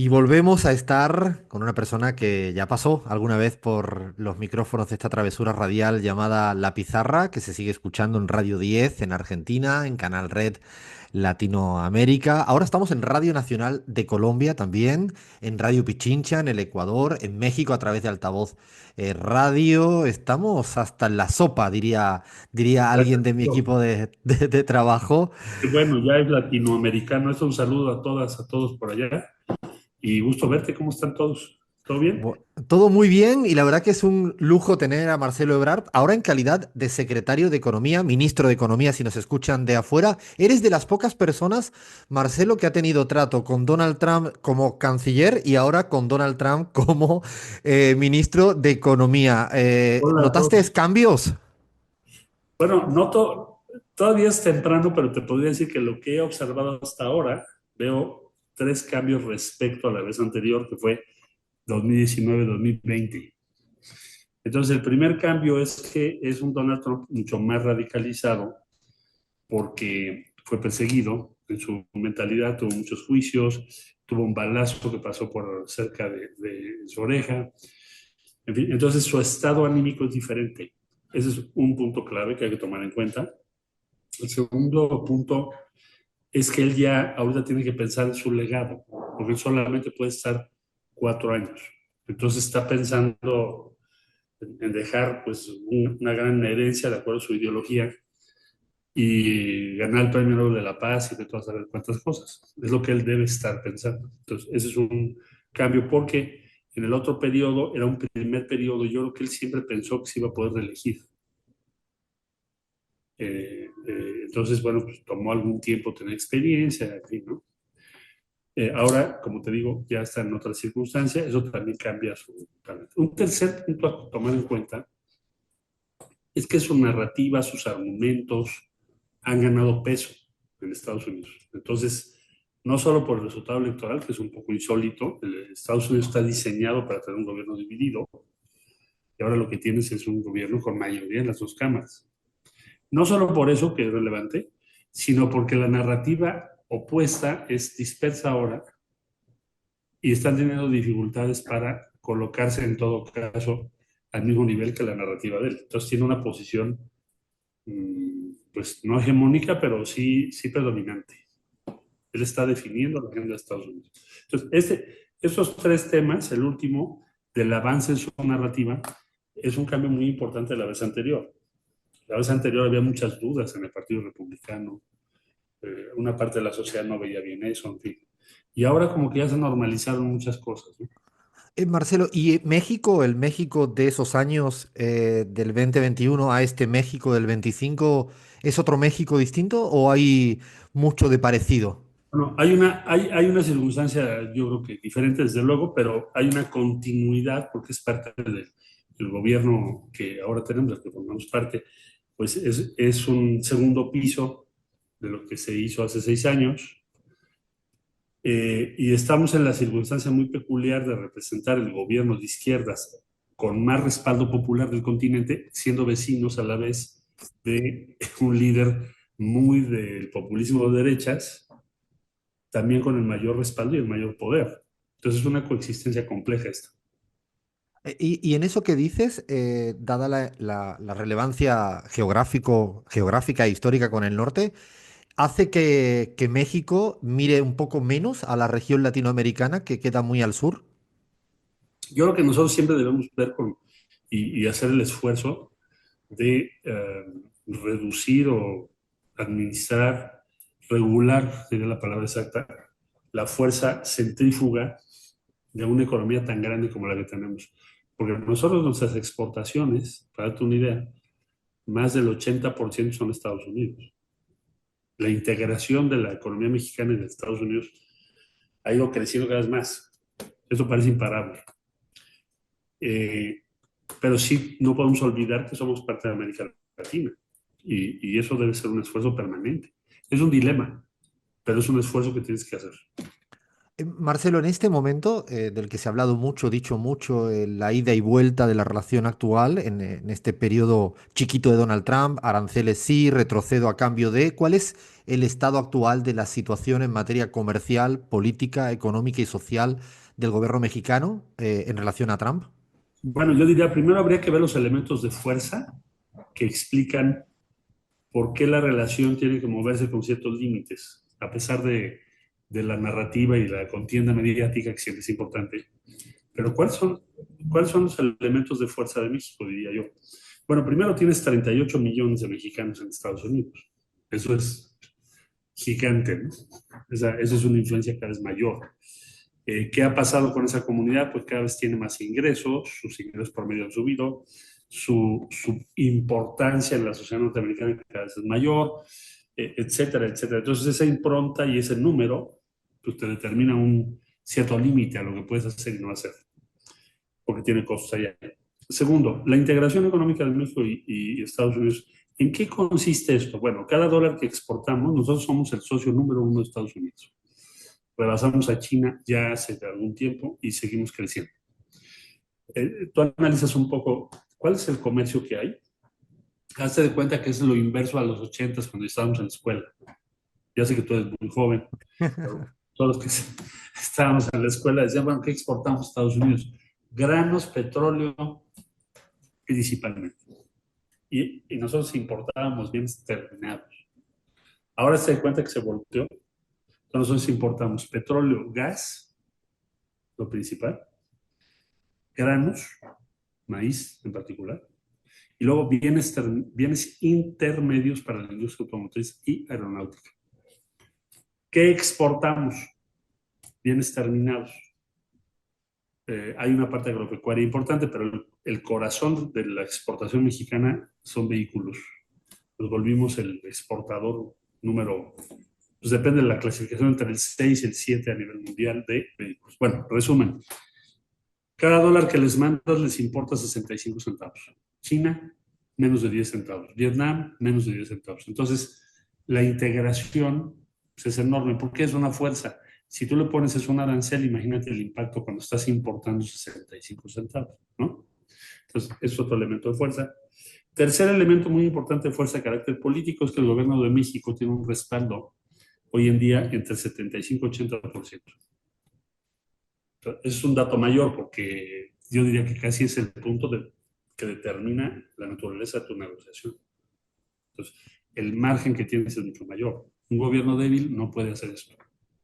Y volvemos a estar con una persona que ya pasó alguna vez por los micrófonos de esta travesura radial llamada La Pizarra, que se sigue escuchando en Radio 10 en Argentina, en Canal Red Latinoamérica. Ahora estamos en Radio Nacional de Colombia también, en Radio Pichincha en el Ecuador, en México a través de Altavoz Radio. Estamos hasta en la sopa, diría alguien de mi equipo de trabajo. Qué bueno, ya es latinoamericano. Es un saludo a todas, a todos por allá. Y gusto verte. ¿Cómo están todos? ¿Todo bien? Todo muy bien y la verdad que es un lujo tener a Marcelo Ebrard ahora en calidad de secretario de Economía, ministro de Economía, si nos escuchan de afuera. Eres de las pocas personas, Marcelo, que ha tenido trato con Donald Trump como canciller y ahora con Donald Trump como ministro de Economía. Hola a ¿Notaste todos. cambios? Bueno, todavía es temprano, pero te podría decir que lo que he observado hasta ahora, veo tres cambios respecto a la vez anterior, que fue 2019-2020. Entonces, el primer cambio es que es un Donald Trump mucho más radicalizado porque fue perseguido en su mentalidad, tuvo muchos juicios, tuvo un balazo que pasó por cerca de su oreja. En fin, entonces su estado anímico es diferente. Ese es un punto clave que hay que tomar en cuenta. El segundo punto es que él ya ahorita tiene que pensar en su legado, porque él solamente puede estar 4 años. Entonces está pensando en dejar pues una gran herencia de acuerdo a su ideología y ganar el premio Nobel de la Paz y de todas saber cuántas cosas. Es lo que él debe estar pensando. Entonces, ese es un cambio porque en el otro periodo era un primer periodo. Yo creo que él siempre pensó que se iba a poder reelegir. Entonces, bueno, pues tomó algún tiempo tener experiencia, en fin, ¿no? Ahora, como te digo, ya está en otra circunstancia, eso también cambia su talento. Un tercer punto a tomar en cuenta es que su narrativa, sus argumentos han ganado peso en Estados Unidos. Entonces, no solo por el resultado electoral, que es un poco insólito, Estados Unidos está diseñado para tener un gobierno dividido, y ahora lo que tienes es un gobierno con mayoría en las dos cámaras. No solo por eso, que es relevante, sino porque la narrativa opuesta es dispersa ahora y están teniendo dificultades para colocarse en todo caso al mismo nivel que la narrativa de él. Entonces tiene una posición pues no hegemónica, pero sí predominante. Él está definiendo la agenda de Estados Unidos. Entonces, esos tres temas, el último, del avance en su narrativa, es un cambio muy importante de la vez anterior. La vez anterior había muchas dudas en el Partido Republicano, una parte de la sociedad no veía bien eso, en fin. Y ahora como que ya se normalizaron muchas cosas, ¿no? Marcelo, ¿y México, el México de esos años del 2021 a este México del 25, es otro México distinto o hay mucho de parecido? Bueno, hay una circunstancia, yo creo que diferente desde luego, pero hay una continuidad porque es parte del gobierno que ahora tenemos, del que formamos parte, pues es un segundo piso de lo que se hizo hace 6 años. Y estamos en la circunstancia muy peculiar de representar el gobierno de izquierdas con más respaldo popular del continente, siendo vecinos a la vez de un líder muy del populismo de derechas, también con el mayor respaldo y el mayor poder. Entonces es una coexistencia compleja esta. Y en eso que dices, dada la relevancia geográfica e histórica con el norte, hace que México mire un poco menos a la región latinoamericana que queda muy al sur. Yo creo que nosotros siempre debemos ver y hacer el esfuerzo de reducir o administrar, regular, sería la palabra exacta, la fuerza centrífuga de una economía tan grande como la que tenemos. Porque nosotros nuestras exportaciones, para darte una idea, más del 80% son Estados Unidos. La integración de la economía mexicana en Estados Unidos ha ido creciendo cada vez más. Eso parece imparable. Eh, pero sí, no podemos olvidar que somos parte de América Latina y eso debe ser un esfuerzo permanente. Es un dilema, pero es un esfuerzo que tienes que hacer. Marcelo, en este momento del que se ha hablado mucho, dicho mucho, la ida y vuelta de la relación actual, en este periodo chiquito de Donald Trump, aranceles sí, retrocedo a cambio de, ¿cuál es el estado actual de la situación en materia comercial, política, económica y social del gobierno mexicano en relación a Trump? Bueno, yo diría, primero habría que ver los elementos de fuerza que explican por qué la relación tiene que moverse con ciertos límites, a pesar de la narrativa y la contienda mediática que siempre es importante. Pero ¿cuáles son los elementos de fuerza de México, diría yo? Bueno, primero tienes 38 millones de mexicanos en Estados Unidos. Eso es gigante, ¿no? Eso es una influencia cada vez mayor. ¿Qué ha pasado con esa comunidad? Pues cada vez tiene más ingresos, sus ingresos por medio han subido, su importancia en la sociedad norteamericana cada vez es mayor, etcétera, etcétera. Entonces esa impronta y ese número, pues te determina un cierto límite a lo que puedes hacer y no hacer, porque tiene costos allá. Segundo, la integración económica de México y Estados Unidos. ¿En qué consiste esto? Bueno, cada dólar que exportamos, nosotros somos el socio número uno de Estados Unidos. Rebasamos a China ya hace algún tiempo y seguimos creciendo. Tú analizas un poco cuál es el comercio que hay. Hazte de cuenta que es lo inverso a los 80 cuando estábamos en la escuela. Ya sé que tú eres muy joven, pero todos los que estábamos en la escuela decían, bueno, ¿qué exportamos a Estados Unidos? Granos, petróleo, principalmente. Y nosotros importábamos bienes terminados. Ahora se da cuenta que se volteó. Nosotros importamos petróleo, gas, lo principal, granos, maíz en particular, y luego bienes intermedios para la industria automotriz y aeronáutica. ¿Qué exportamos? Bienes terminados. Hay una parte agropecuaria importante, pero el corazón de la exportación mexicana son vehículos. Nos volvimos el exportador número, pues depende de la clasificación, entre el 6 y el 7 a nivel mundial de vehículos. Bueno, resumen, cada dólar que les mandas les importa 65 centavos. China, menos de 10 centavos. Vietnam, menos de 10 centavos. Entonces, la integración pues, es enorme porque es una fuerza. Si tú le pones eso un arancel, imagínate el impacto cuando estás importando 65 centavos, ¿no? Entonces, es otro elemento de fuerza. Tercer elemento muy importante de fuerza de carácter político es que el gobierno de México tiene un respaldo hoy en día entre 75 y 80%. Es un dato mayor porque yo diría que casi es el punto que determina la naturaleza de tu negociación. Entonces, el margen que tienes es mucho mayor. Un gobierno débil no puede hacer esto.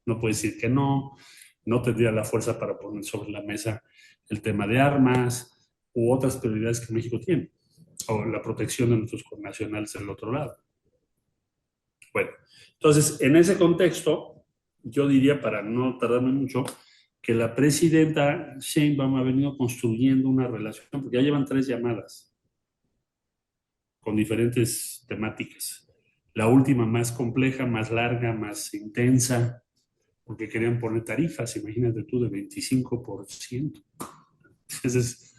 No puede decir que no, no tendría la fuerza para poner sobre la mesa el tema de armas u otras prioridades que México tiene, o la protección de nuestros connacionales del otro lado. Bueno, entonces, en ese contexto, yo diría, para no tardarme mucho, que la presidenta Sheinbaum ha venido construyendo una relación, porque ya llevan 3 llamadas con diferentes temáticas. La última más compleja, más larga, más intensa, porque querían poner tarifas, imagínate tú, de 25%. Eso es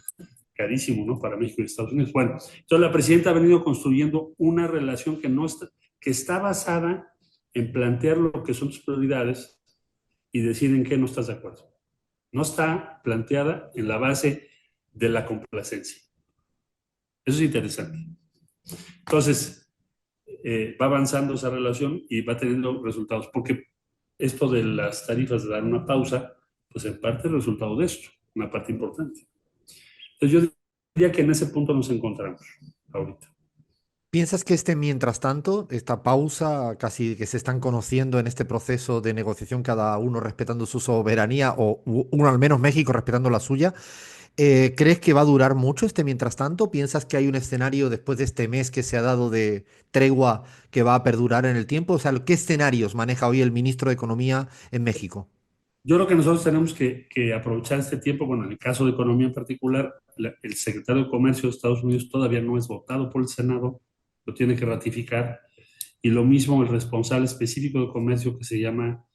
carísimo, ¿no? Para México y Estados Unidos. Bueno, entonces la presidenta ha venido construyendo una relación que está basada en plantear lo que son tus prioridades y decir en qué no estás de acuerdo. No está planteada en la base de la complacencia. Eso es interesante. Entonces, va avanzando esa relación y va teniendo resultados, porque esto de las tarifas de dar una pausa, pues en parte es el resultado de esto, una parte importante. Entonces yo diría que en ese punto nos encontramos ahorita. ¿Piensas que este, mientras tanto, esta pausa, casi que se están conociendo en este proceso de negociación, cada uno respetando su soberanía, o uno al menos México respetando la suya, crees que va a durar mucho este mientras tanto? ¿Piensas que hay un escenario después de este mes que se ha dado de tregua que va a perdurar en el tiempo? O sea, ¿qué escenarios maneja hoy el ministro de Economía en México? Yo creo que nosotros tenemos que aprovechar este tiempo, bueno, en el caso de economía en particular, el secretario de Comercio de Estados Unidos todavía no es votado por el Senado, lo tiene que ratificar, y lo mismo el responsable específico de comercio que se llama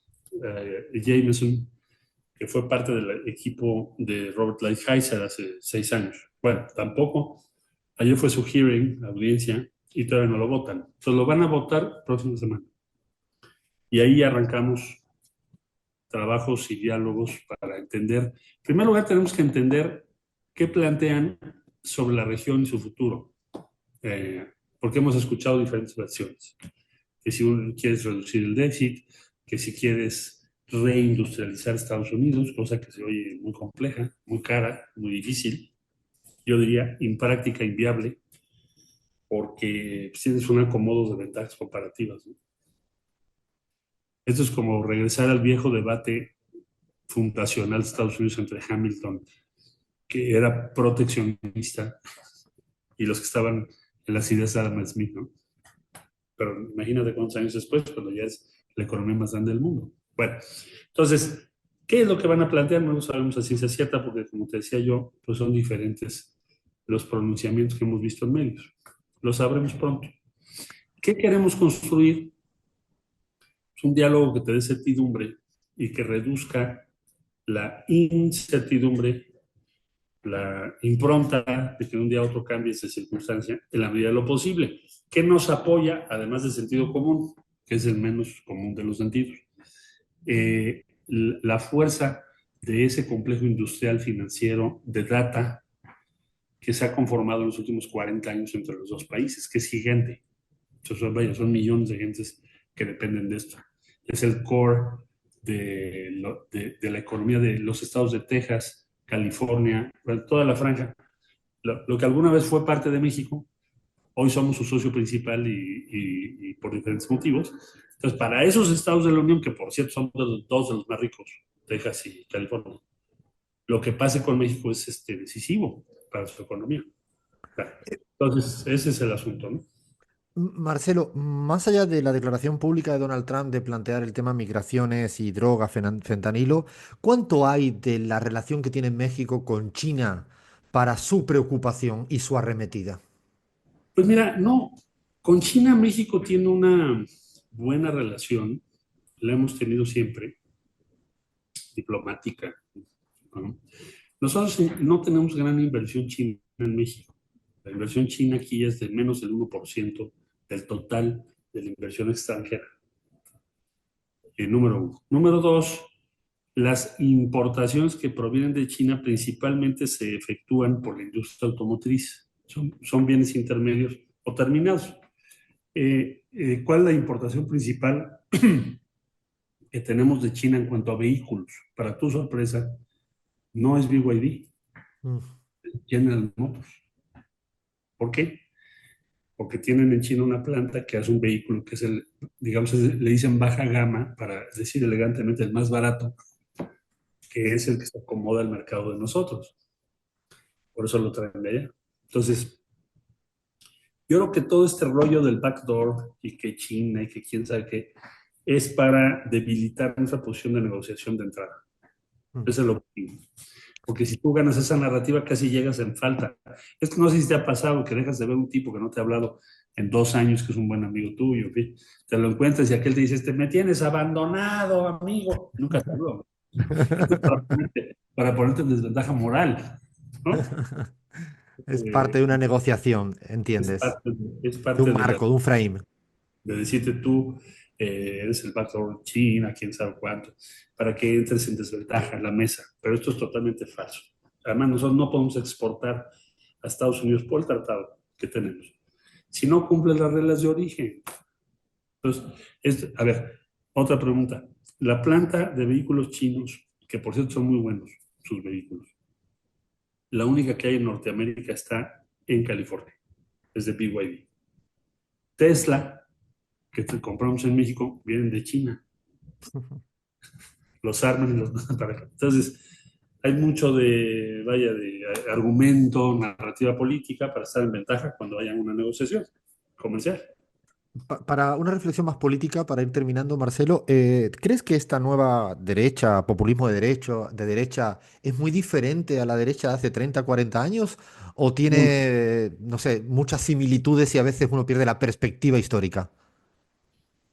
Jameson, que fue parte del equipo de Robert Lighthizer hace 6 años. Bueno, tampoco. Ayer fue su hearing, la audiencia, y todavía no lo votan. Entonces lo van a votar próxima semana. Y ahí arrancamos trabajos y diálogos para entender. En primer lugar, tenemos que entender qué plantean sobre la región y su futuro, porque hemos escuchado diferentes versiones. Que si quieres reducir el déficit, que si quieres reindustrializar Estados Unidos, cosa que se oye muy compleja, muy cara, muy difícil, yo diría impráctica, inviable, porque pues, tienes un acomodo de ventajas comparativas, ¿no? Esto es como regresar al viejo debate fundacional de Estados Unidos entre Hamilton, que era proteccionista, y los que estaban en las ideas de Adam Smith, ¿no? Pero imagínate cuántos años después, cuando ya es la economía más grande del mundo. Bueno, entonces, ¿qué es lo que van a plantear? No lo sabemos a ciencia cierta, porque como te decía yo, pues son diferentes los pronunciamientos que hemos visto en medios. Lo sabremos pronto. ¿Qué queremos construir? Es un diálogo que te dé certidumbre y que reduzca la incertidumbre, la impronta de que de un día a otro cambie esa circunstancia en la medida de lo posible. ¿Qué nos apoya, además del sentido común, que es el menos común de los sentidos? La fuerza de ese complejo industrial financiero de data que se ha conformado en los últimos 40 años entre los dos países, que es gigante. Son millones de gentes que dependen de esto. Es el core de la economía de los estados de Texas, California, toda la franja. Lo que alguna vez fue parte de México, hoy somos su socio principal y por diferentes motivos. Entonces, para esos estados de la Unión, que por cierto son dos de los más ricos, Texas y California, lo que pase con México es decisivo para su economía. Entonces, ese es el asunto, ¿no? Marcelo, más allá de la declaración pública de Donald Trump de plantear el tema migraciones y droga, fentanilo, ¿cuánto hay de la relación que tiene México con China para su preocupación y su arremetida? Pues mira, no, con China México tiene una buena relación, la hemos tenido siempre, diplomática, ¿no? Nosotros no tenemos gran inversión china en México. La inversión china aquí es de menos del 1% del total de la inversión extranjera. Número uno. Número dos, las importaciones que provienen de China principalmente se efectúan por la industria automotriz. Son bienes intermedios o terminados. ¿Cuál es la importación principal que tenemos de China en cuanto a vehículos? Para tu sorpresa, no es BYD, Mm. es General Motors. ¿Por qué? Porque tienen en China una planta que hace un vehículo que es digamos, le dicen baja gama, para decir elegantemente el más barato, que es el que se acomoda al mercado de nosotros. Por eso lo traen de allá. Entonces, yo creo que todo este rollo del backdoor y que China y que quién sabe qué, es para debilitar nuestra posición de negociación de entrada. Mm. Ese es el objetivo. Porque si tú ganas esa narrativa, casi llegas en falta. Es que no sé si te ha pasado que dejas de ver un tipo que no te ha hablado en 2 años, que es un buen amigo tuyo, ¿sí? Te lo encuentras y aquel te dice, me tienes abandonado, amigo. Nunca te habló. Para ponerte en desventaja moral, ¿no? Es parte de una negociación, Es ¿entiendes? parte, es De un parte marco, de un frame. de decirte tú, eres el backdoor China, quién sabe cuánto, para que entres en desventaja en la mesa. Pero esto es totalmente falso. Además, nosotros no podemos exportar a Estados Unidos por el tratado que tenemos. Si no cumple las reglas de origen. Entonces, a ver, otra pregunta. La planta de vehículos chinos, que por cierto son muy buenos, sus vehículos, la única que hay en Norteamérica está en California, es de BYD. Tesla, que compramos en México, vienen de China. Los arman y los mandan para acá. Entonces, hay mucho de argumento, narrativa política para estar en ventaja cuando haya una negociación comercial. Para una reflexión más política, para ir terminando, Marcelo, ¿crees que esta nueva derecha, populismo de derecha, es muy diferente a la derecha de hace 30, 40 años? ¿O Mucho. tiene, no sé, muchas similitudes y a veces uno pierde la perspectiva histórica?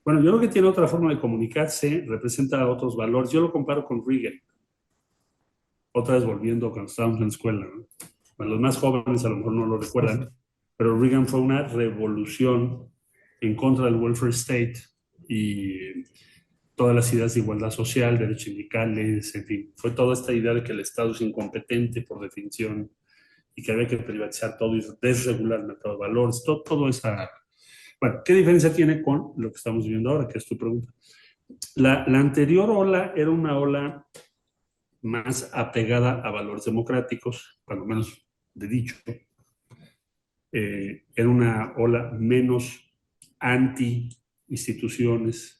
Bueno, yo creo que tiene otra forma de comunicarse, representa otros valores. Yo lo comparo con Reagan, otra vez volviendo cuando estábamos en la escuela, ¿no? Bueno, los más jóvenes a lo mejor no lo recuerdan, pero Reagan fue una revolución en contra del welfare state y todas las ideas de igualdad social, derechos sindicales, en fin, fue toda esta idea de que el Estado es incompetente por definición y que había que privatizar todo y desregular el mercado de valores, todo esa... Bueno, ¿qué diferencia tiene con lo que estamos viviendo ahora, que es tu pregunta? La anterior ola era una ola más apegada a valores democráticos, cuando menos de dicho. Era una ola menos anti-instituciones,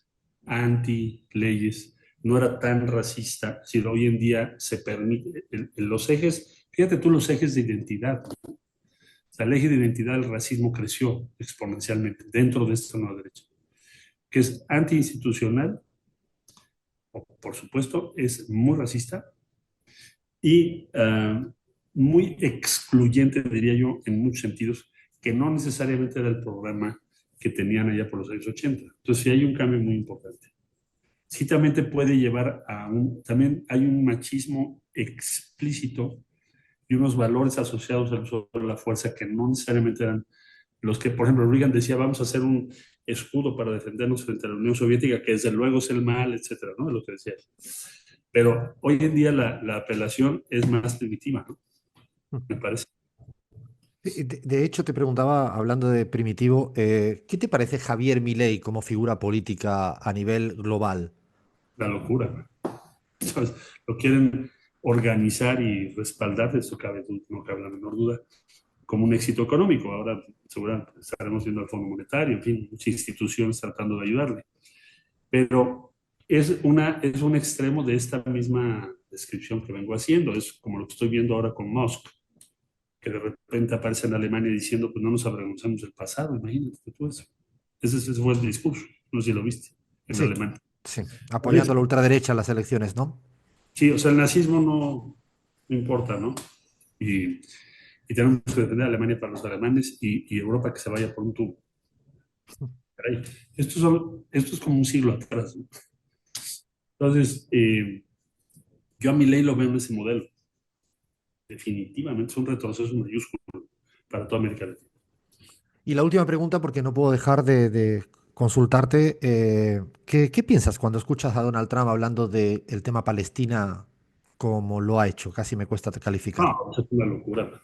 anti-leyes, no era tan racista, si hoy en día se permite, los ejes, fíjate tú los ejes de identidad, ¿no? O sea, el eje de identidad del racismo creció exponencialmente dentro de esta nueva derecha, que es anti-institucional, o por supuesto, es muy racista y muy excluyente, diría yo, en muchos sentidos, que no necesariamente era el problema que tenían allá por los años 80. Entonces, sí hay un cambio muy importante. Sí, también te puede llevar a también hay un machismo explícito y unos valores asociados al uso de la fuerza que no necesariamente eran los que, por ejemplo, Reagan decía, vamos a hacer un escudo para defendernos frente a la Unión Soviética, que desde luego es el mal, etcétera, ¿no? Es lo que decía. Pero hoy en día la apelación es más primitiva, ¿no? Me parece De hecho, te preguntaba, hablando de Primitivo, ¿qué te parece Javier Milei como figura política a nivel global? la locura. ¿Sabes? Lo quieren organizar y respaldar, de eso cabe, no cabe la menor duda, como un éxito económico. Ahora seguramente estaremos viendo el Fondo Monetario, en fin, muchas instituciones tratando de ayudarle. Pero es un extremo de esta misma descripción que vengo haciendo. Es como lo que estoy viendo ahora con Musk, que de repente aparece en Alemania diciendo, pues no nos avergonzamos del pasado, imagínate tú eso. Ese fue el discurso, no sé si lo viste, en Sí, Alemania. sí, Por apoyando a eso, la ultraderecha en las elecciones, ¿no? sí, o sea, el nazismo no importa, ¿no? Y, y tenemos que defender a Alemania para los alemanes y Europa que se vaya por un tubo. Caray, esto es como un siglo atrás, ¿no? Entonces, yo a mi ley lo veo en ese modelo. Definitivamente es un retroceso mayúsculo para toda América Latina. Y la última pregunta, porque no puedo dejar de consultarte, ¿qué piensas cuando escuchas a Donald Trump hablando del tema Palestina como lo ha hecho? Casi me cuesta calificar. No, eso es una locura.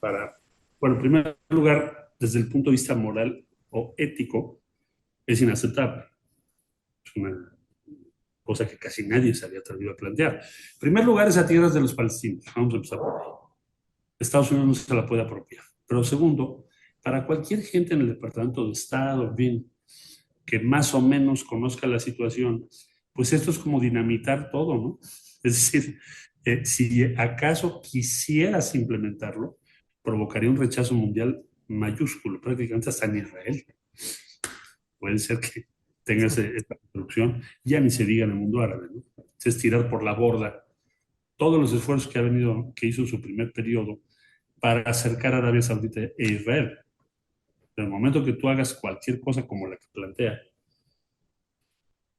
Para, bueno, en primer lugar, desde el punto de vista moral o ético, es inaceptable. Es una cosa que casi nadie se había atrevido a plantear. En primer lugar, es a tierras de los palestinos. Vamos a empezar por ahí. Estados Unidos no se la puede apropiar. Pero segundo, para cualquier gente en el Departamento de Estado, en fin, que más o menos conozca la situación, pues esto es como dinamitar todo, ¿no? Es decir, si acaso quisieras implementarlo, provocaría un rechazo mundial mayúsculo, prácticamente hasta en Israel. Puede ser que tenga esta construcción, ya ni se diga en el mundo árabe, ¿no? Es tirar por la borda todos los esfuerzos que hizo en su primer periodo para acercar a Arabia Saudita e Israel. En el momento que tú hagas cualquier cosa como la que plantea,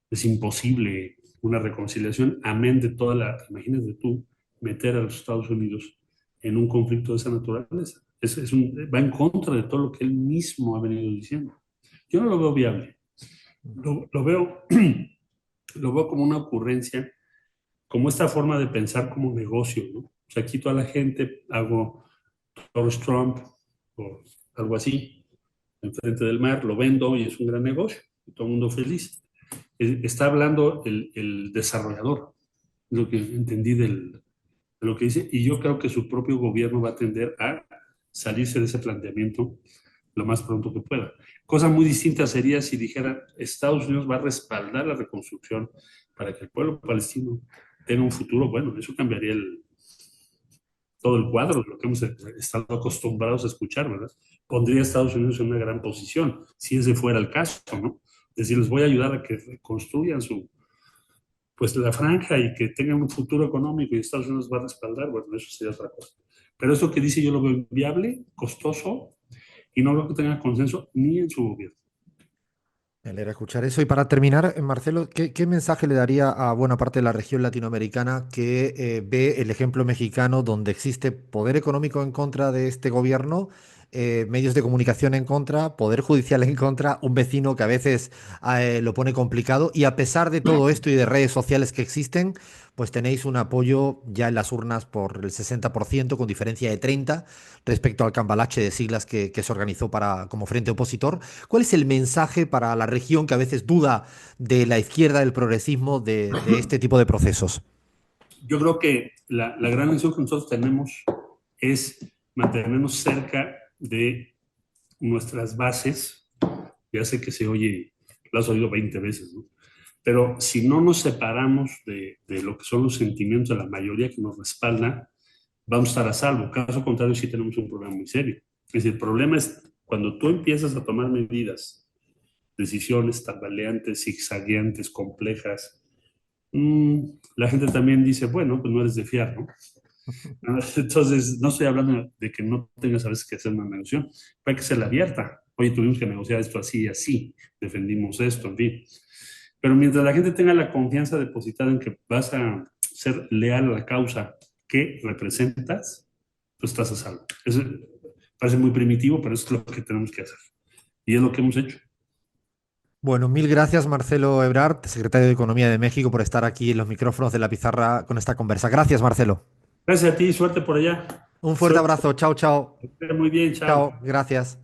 es imposible una reconciliación, amén de toda imagínate tú, meter a los Estados Unidos en un conflicto de esa naturaleza. Va en contra de todo lo que él mismo ha venido diciendo. Yo no lo veo viable. Lo veo, lo veo como una ocurrencia, como esta forma de pensar como negocio, ¿no? O sea, quito a la gente, hago Doris Trump o algo así, enfrente del mar, lo vendo y es un gran negocio, y todo el mundo feliz. Está hablando el desarrollador, lo que entendí de lo que dice, y yo creo que su propio gobierno va a tender a salirse de ese planteamiento lo más pronto que pueda. Cosa muy distinta sería si dijera Estados Unidos va a respaldar la reconstrucción para que el pueblo palestino tenga un futuro. Bueno, eso cambiaría todo el cuadro, lo que hemos estado acostumbrados a escuchar, ¿verdad? Pondría a Estados Unidos en una gran posición, si ese fuera el caso, ¿no? Es decir, les voy a ayudar a que reconstruyan pues la franja y que tengan un futuro económico y Estados Unidos va a respaldar, bueno, eso sería otra cosa. Pero eso que dice yo lo veo inviable, costoso, y no creo que tenga consenso ni en su gobierno. Me alegra escuchar eso. Y para terminar, Marcelo, ¿qué mensaje le daría a buena parte de la región latinoamericana que ve el ejemplo mexicano donde existe poder económico en contra de este gobierno medios de comunicación en contra, poder judicial en contra, un vecino que a veces lo pone complicado y a pesar de todo esto y de redes sociales que existen, pues tenéis un apoyo ya en las urnas por el 60%, con diferencia de 30 respecto al cambalache de siglas que se organizó como frente opositor. ¿Cuál es el mensaje para la región que a veces duda de la izquierda, del progresismo, de este tipo de procesos? Yo creo que la gran lección que nosotros tenemos es mantenernos cerca de nuestras bases. Ya sé que se oye, lo has oído 20 veces, ¿no? Pero si no nos separamos de lo que son los sentimientos de la mayoría que nos respalda, vamos a estar a salvo. Caso contrario, sí tenemos un problema muy serio. Es decir, el problema es cuando tú empiezas a tomar medidas, decisiones tambaleantes, zigzagueantes, complejas, la gente también dice, bueno, pues no eres de fiar, ¿no? Entonces, no estoy hablando de que no tengas a veces que hacer una negociación, hay que ser abierta. Oye, tuvimos que negociar esto así y así, defendimos esto, en fin. Pero mientras la gente tenga la confianza depositada en que vas a ser leal a la causa que representas, tú estás a salvo. Eso parece muy primitivo, pero es lo que tenemos que hacer. Y es lo que hemos hecho. Bueno, mil gracias Marcelo Ebrard, secretario de Economía de México, por estar aquí en los micrófonos de la pizarra con esta conversa. Gracias, Marcelo. Gracias a ti, suerte por allá. Un fuerte Suerte, abrazo. Chao, chao. muy bien, chao. Chao, gracias.